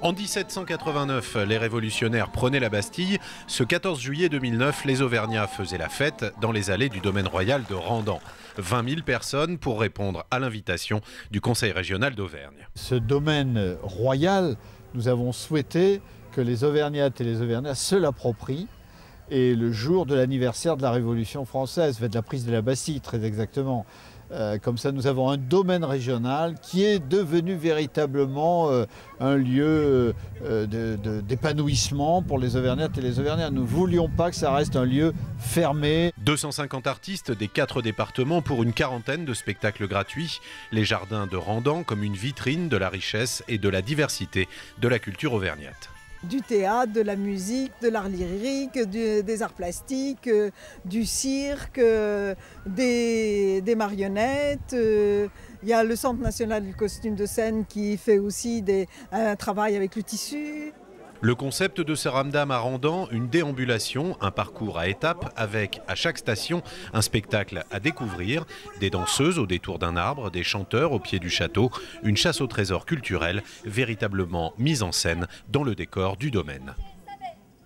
En 1789, les révolutionnaires prenaient la Bastille. Ce 14 juillet 2009, les Auvergnats faisaient la fête dans les allées du domaine royal de Randan. 20 000 personnes pour répondre à l'invitation du Conseil régional d'Auvergne. Ce domaine royal, nous avons souhaité que les Auvergnates et les Auvergnats se l'approprient. Et le jour de l'anniversaire de la Révolution française, de la prise de la Bastille très exactement. Comme ça, nous avons un domaine régional qui est devenu véritablement un lieu d'épanouissement pour les Auvergnates et les Auvergnats. Nous ne voulions pas que ça reste un lieu fermé. 250 artistes des 4 départements pour une quarantaine de spectacles gratuits. Les jardins de Randan comme une vitrine de la richesse et de la diversité de la culture auvergnate. Du théâtre, de la musique, de l'art lyrique, des arts plastiques, du cirque, des marionnettes. Il y a le Centre national du costume de scène qui fait aussi un travail avec le tissu. Le concept de ce Ramdam à Randan, une déambulation, un parcours à étapes avec, à chaque station, un spectacle à découvrir, des danseuses au détour d'un arbre, des chanteurs au pied du château, une chasse au trésor culturel véritablement mise en scène dans le décor du domaine.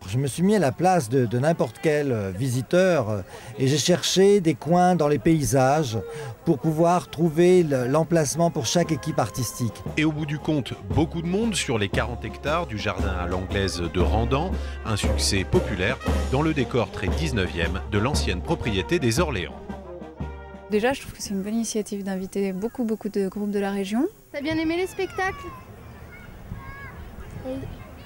Je me suis mis à la place de n'importe quel visiteur et j'ai cherché des coins dans les paysages pour pouvoir trouver l'emplacement pour chaque équipe artistique. Et au bout du compte, beaucoup de monde sur les 40 hectares du jardin à l'anglaise de Randan, un succès populaire dans le décor très 19e de l'ancienne propriété des Orléans. Déjà, je trouve que c'est une bonne initiative d'inviter beaucoup de groupes de la région. T'as bien aimé les spectacles?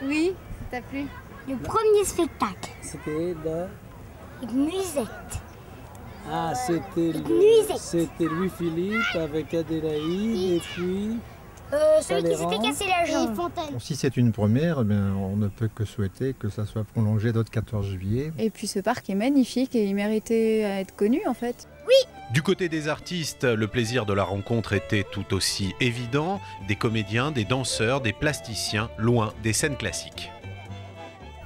Oui, ça t'a plu? Le premier spectacle. C'était Une musette. Ah, c'était Louis-Philippe avec Adélaïde et puis... celui qui s'était cassé la jambe. Si c'est une première, on ne peut que souhaiter que ça soit prolongé d'autres 14 juillet. Et puis ce parc est magnifique et il méritait à être connu en fait. Oui. Du côté des artistes, le plaisir de la rencontre était tout aussi évident. Des comédiens, des danseurs, des plasticiens, loin des scènes classiques.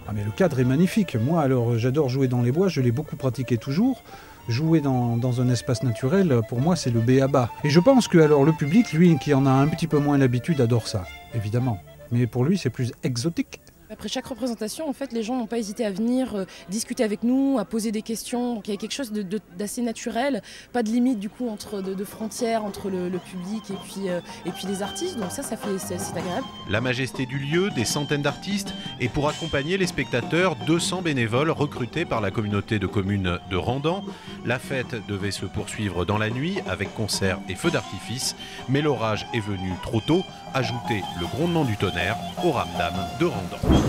Ah mais le cadre est magnifique. Moi, alors, j'adore jouer dans les bois, je l'ai beaucoup pratiqué toujours. Jouer dans un espace naturel, pour moi, c'est le b.a.-ba. Et je pense que alors, le public, lui, qui en a un petit peu moins l'habitude, adore ça, évidemment. Mais pour lui, c'est plus exotique. Après chaque représentation, en fait, les gens n'ont pas hésité à venir discuter avec nous, à poser des questions. Donc il y a quelque chose d'assez naturel, pas de limite du coup de frontières entre le public et puis les artistes. Donc c'est agréable. La majesté du lieu, des centaines d'artistes et pour accompagner les spectateurs, 200 bénévoles recrutés par la communauté de communes de Randan. La fête devait se poursuivre dans la nuit avec concerts et feux d'artifice, mais l'orage est venu trop tôt, ajouter le grondement du tonnerre au Ramdam de Randan.